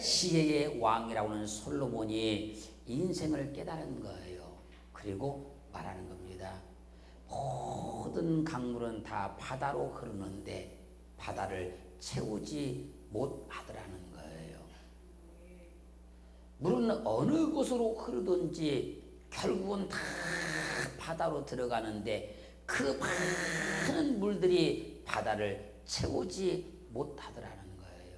지혜의 왕이라고 하는 솔로몬이 인생을 깨달은 거예요. 그리고 말하는 겁니다. 모든 강물은 다 바다로 흐르는데 바다를 채우지 못하더라는 거예요. 물은 어느 곳으로 흐르든지 결국은 다 바다로 들어가는데 그 많은 물들이 바다를 채우지 못하더라는 거예요.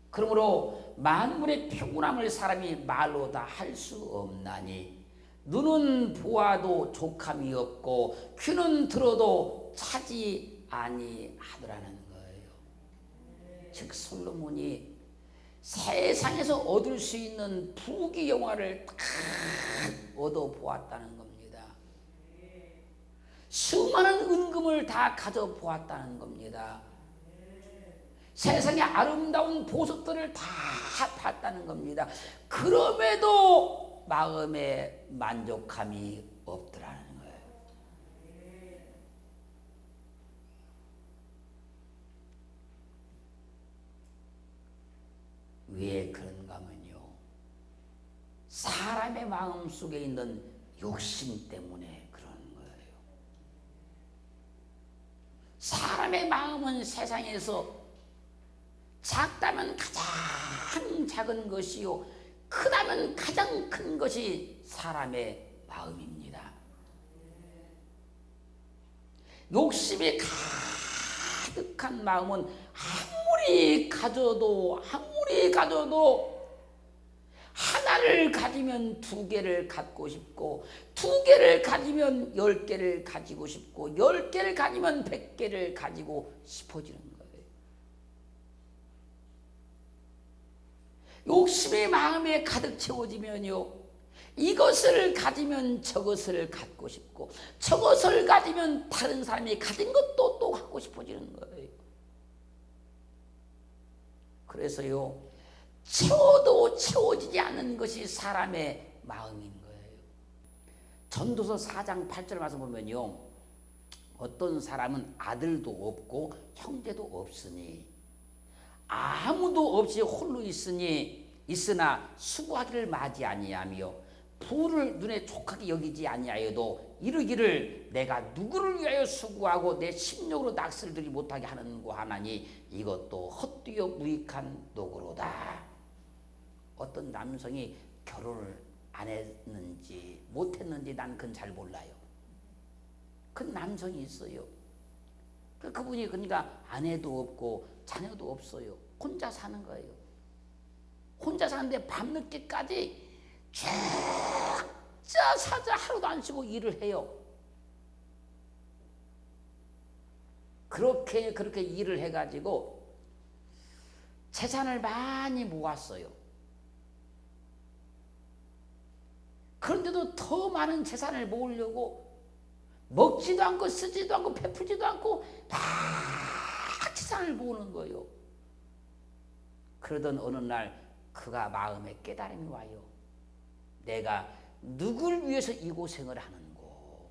그러므로 만물의 평온함을 사람이 말로 다 할 수 없나니 눈은 보아도 족함이 없고 귀는 들어도 차지 아니하더라는 거예요. 즉 솔로몬이 세상에서 얻을 수 있는 부귀영화를 다 얻어보았다는 겁니다. 수많은 은금을 다 가져보았다는 겁니다. 세상의 아름다운 보석들을 다 봤다는 겁니다. 그럼에도 마음에 만족함이 없더라는 거예요. 왜 그런가 하면요, 사람의 마음 속에 있는 욕심 때문에 그런 거예요. 사람의 마음은 세상에서 작다면 가장 작은 것이요 크다면 가장 큰 것이 사람의 마음입니다. 욕심이 가득한 마음은 아무리 가져도 하나를 가지면 두 개를 갖고 싶고, 두 개를 가지면 10개를 가지고 싶고, 10개를 가지면 100개를 가지고 싶어지는 거예요. 욕심이 마음에 가득 채워지면요, 이것을 가지면 저것을 갖고 싶고, 저것을 가지면 다른 사람이 가진 것도 또 갖고 싶어지는 거예요. 그래서요, 채워도 채워지지 않는 것이 사람의 마음인 거예요. 전도서 4장 8절 말씀 보면요, 어떤 사람은 아들도 없고 형제도 없으니 아무도 없이 홀로 있으나 수고하기를 마지 아니하며 부를 눈에 족하게 여기지 아니하여도 이르기를 내가 누구를 위하여 수고하고 내 심령으로 낚시를 들이 못하게 하는고 하나니 이것도 헛되어 무익한 노고로다. 어떤 남성이 결혼을 안 했는지 못했는지 난 그건 잘 몰라요. 그 남성이 있어요. 그분이 그러니까 아내도 없고 자녀도 없어요. 혼자 사는 거예요. 혼자 사는데 밤늦게까지 죽자 사자 하루도 안 쉬고 일을 해요. 그렇게 일을 해가지고 재산을 많이 모았어요. 그런데도 더 많은 재산을 모으려고 먹지도 않고 쓰지도 않고 베풀지도 않고 막 재산을 모으는 거예요. 그러던 어느 날 그가 마음에 깨달음이 와요. 내가 누굴 위해서 이 고생을 하는고,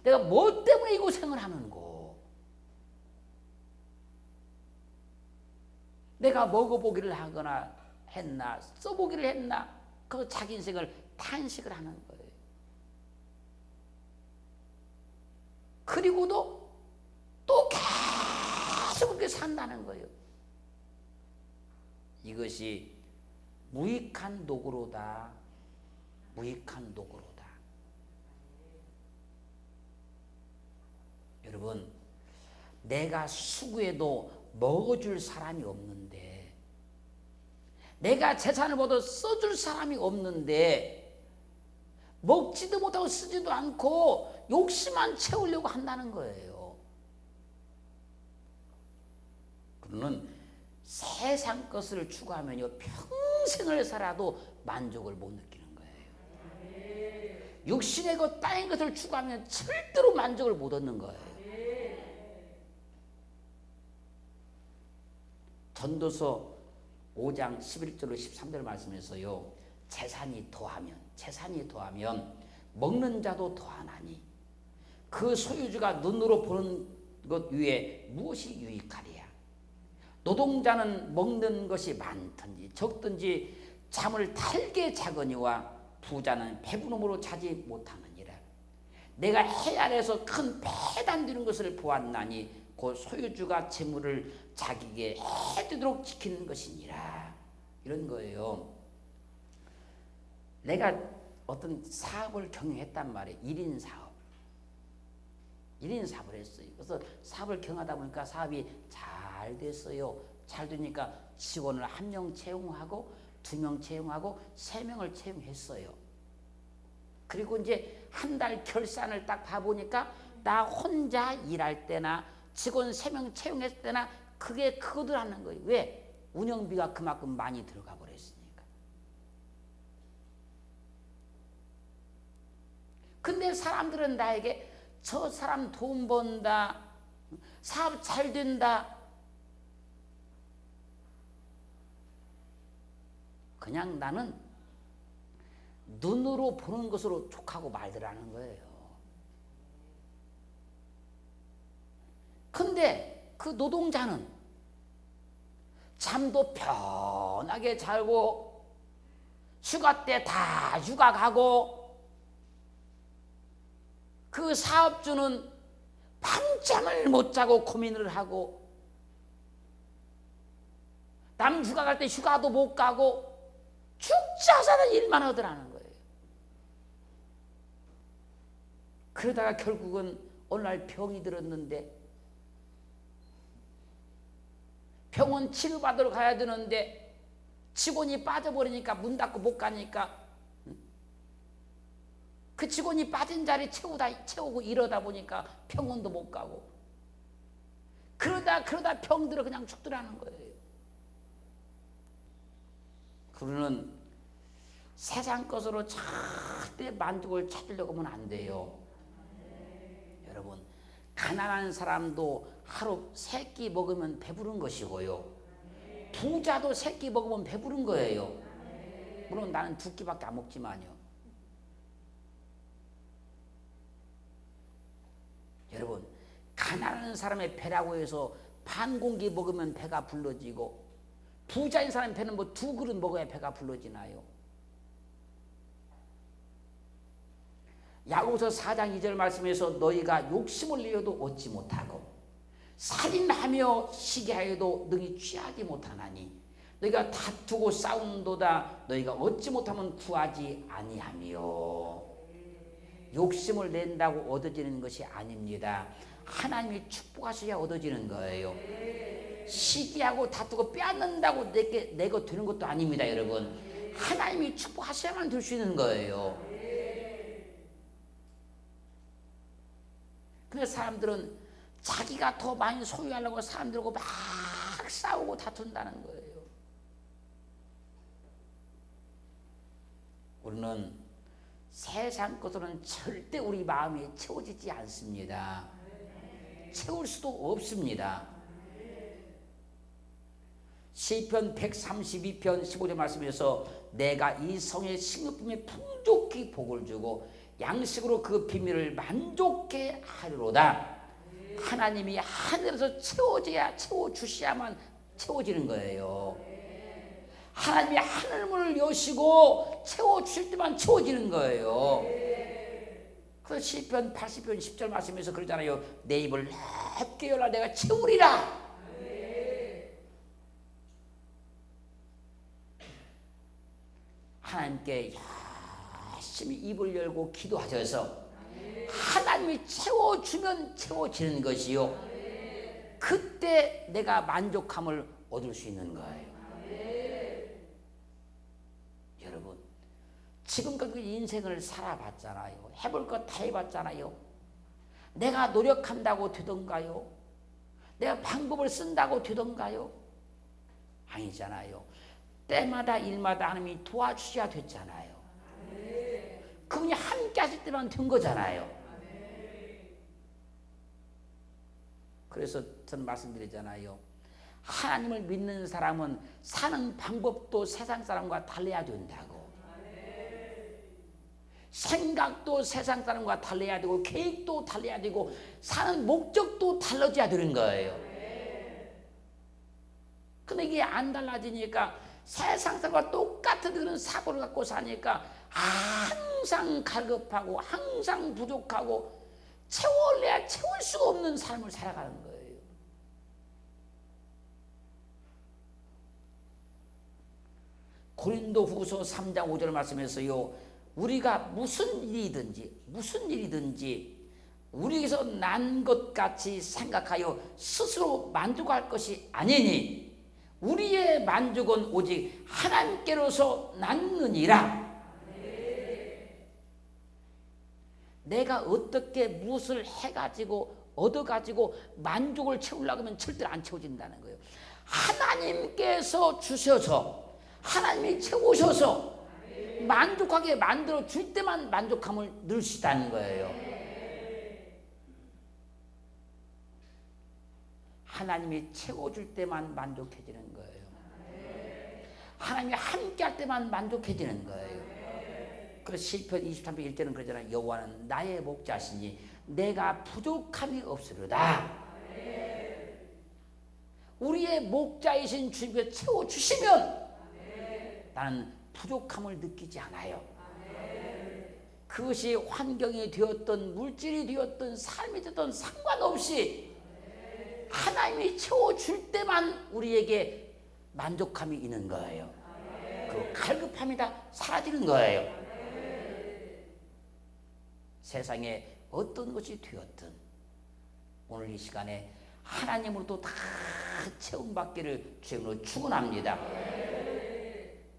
내가 뭐 때문에 이 고생을 하는고, 내가 먹어보기를 하거나 했나 써보기를 했나, 그 자기 인생을 탄식을 하는 거예요. 그리고도 또 계속 그렇게 산다는 거예요. 이것이 무익한 노고로다. 무익한 노고로다. 여러분, 내가 수고해도 먹어줄 사람이 없는데, 내가 재산을 모두 써줄 사람이 없는데, 먹지도 못하고 쓰지도 않고 욕심만 채우려고 한다는 거예요. 그러는 세상 것을 추구하면요, 평생을 살아도 만족을 못 느끼는 거예요. 육신의 것, 땅의 것을 추구하면 절대로 만족을 못 얻는 거예요. 전도서 5장 11절로 13절 말씀에서요, 재산이 더하면 먹는 자도 더하나니 그 소유주가 눈으로 보는 것 위에 무엇이 유익하리야. 노동자는 먹는 것이 많든지 적든지 잠을 달게 자거니와 부자는 배부름으로 자지 못하느니라. 내가 해 아래에서 큰 패단 되는 것을 보았나니 곧 소유주가 재물을 자기에게 해되도록 지키는 것이니라. 이런 거예요. 내가 어떤 사업을 경영했단 말이에요. 1인 사업. 1인 사업을 했어요. 그래서 사업을 경영하다 보니까 사업이 잘 됐어요. 잘 되니까 직원을 1명 채용하고 2명 채용하고 3명을 채용했어요. 그리고 이제 한 달 결산을 딱 봐보니까 나 혼자 일할 때나 직원 3명 채용했을 때나 그게 크거든 하는 거예요. 왜? 운영비가 그만큼 많이 들어가 버렸으니까. 근데 사람들은 나에게 저 사람 돈 번다, 사업 잘 된다, 그냥 나는 눈으로 보는 것으로 족하고 말더라는 거예요. 근데 그 노동자는 잠도 편하게 자고 휴가 때 다 휴가 가고 그 사업주는 밤잠을 못 자고 고민을 하고 남 휴가 갈 때 휴가도 못 가고 죽지 않아서 일만 하더라는 거예요. 그러다가 결국은 어느 날 병이 들었는데 병원 치료받으러 가야 되는데 직원이 빠져버리니까 문 닫고 못 가니까 그 직원이 빠진 자리 채우고 이러다 보니까 병원도 못 가고 그러다 병들어 그냥 죽더라는 거예요. 그러는 세상 것으로 절대 만족을 찾으려고 하면 안 돼요. 여러분, 가난한 사람도 하루 3끼 먹으면 배부른 것이고요. 부자도 3끼 먹으면 배부른 거예요. 물론 나는 2끼밖에 안 먹지만요. 여러분, 가난한 사람의 배라고 해서 반 공기 먹으면 배가 불러지고 부자인 사람 배는 뭐 2그릇 먹어야 배가 불러지나요? 야고보서 4장 2절 말씀에서 너희가 욕심을 내어도 얻지 못하고 살인하며 시기하여도 능히 취하지 못하나니 너희가 다투고 싸운도다 너희가 얻지 못하면 구하지 아니하며. 욕심을 낸다고 얻어지는 것이 아닙니다. 하나님이 축복하셔야 얻어지는 거예요. 시기하고 다투고 빼앗는다고 내가 되는 것도 아닙니다. 여러분, 하나님이 축복하셔야만 될 수 있는 거예요. 근데 사람들은 자기가 더 많이 소유하려고 사람들하고 막 싸우고 다툰다는 거예요. 우리는 세상 것으로는 절대 우리 마음이 채워지지 않습니다. 채울 수도 없습니다. 시편 132편 15절 말씀에서 내가 이 성의 식료품에 풍족히 복을 주고 양식으로 그 비밀을 만족해 하리로다. 하나님이 하늘에서 채워주셔야만 채워지는 거예요. 하나님이 하늘문을 여시고 채워주실 때만 채워지는 거예요. 그 시편 80편 10절 말씀에서 그러잖아요. 내 입을 넓게 열라 내가 채우리라. 하나님께 열심히 입을 열고 기도하셔서 하나님이 채워주면 채워지는 것이요. 그때 내가 만족함을 얻을 수 있는 거예요. 여러분, 지금까지 인생을 살아봤잖아요. 해볼 것 다 해봤잖아요. 내가 노력한다고 되던가요? 내가 방법을 쓴다고 되던가요? 아니잖아요. 때마다 일마다 하나님이 도와주셔야 됐잖아요. 그분이 함께 하실 때만 된 거잖아요. 그래서 저는 말씀드리잖아요. 하나님을 믿는 사람은 사는 방법도 세상 사람과 달라야 된다고. 생각도 세상 사람과 달라야 되고 계획도 달라야 되고 사는 목적도 달라져야 되는 거예요. 근데 이게 안 달라지니까 세상 사람과 똑같은 그런 사고를 갖고 사니까 항상 갈급하고 항상 부족하고 채울래야 채울 수가 없는 삶을 살아가는 거예요. 고린도후서 3장 5절 말씀에서요, 우리가 무슨 일이든지 우리에게서 난 것 같이 생각하여 스스로 만족할 것이 아니니 우리의 만족은 오직 하나님께로서 났느니라. 내가 어떻게 무엇을 해가지고 얻어가지고 만족을 채우려고 하면 절대로 안 채워진다는 거예요. 하나님께서 주셔서 하나님이 채우셔서 만족하게 만들어 줄 때만 만족함을 누리시다는 거예요. 하나님이 채워줄 때만 만족해지는 거예요. 하나님이 함께할 때만 만족해지는 거예요. 그래서 시편 23편 1절은 그러잖아요. 여호와는 나의 목자시니 내가 부족함이 없으리다. 우리의 목자이신 주님께서 채워주시면 나는 부족함을 느끼지 않아요. 그것이 환경이 되었든 물질이 되었든 삶이 되었든 상관없이 하나님이 채워줄 때만 우리에게 만족함이 있는 거예요. 그 갈급함이 다 사라지는 거예요. 세상에 어떤 것이 되었든 오늘 이 시간에 하나님으로부터 다 채움받기를 주님으로 축원합니다.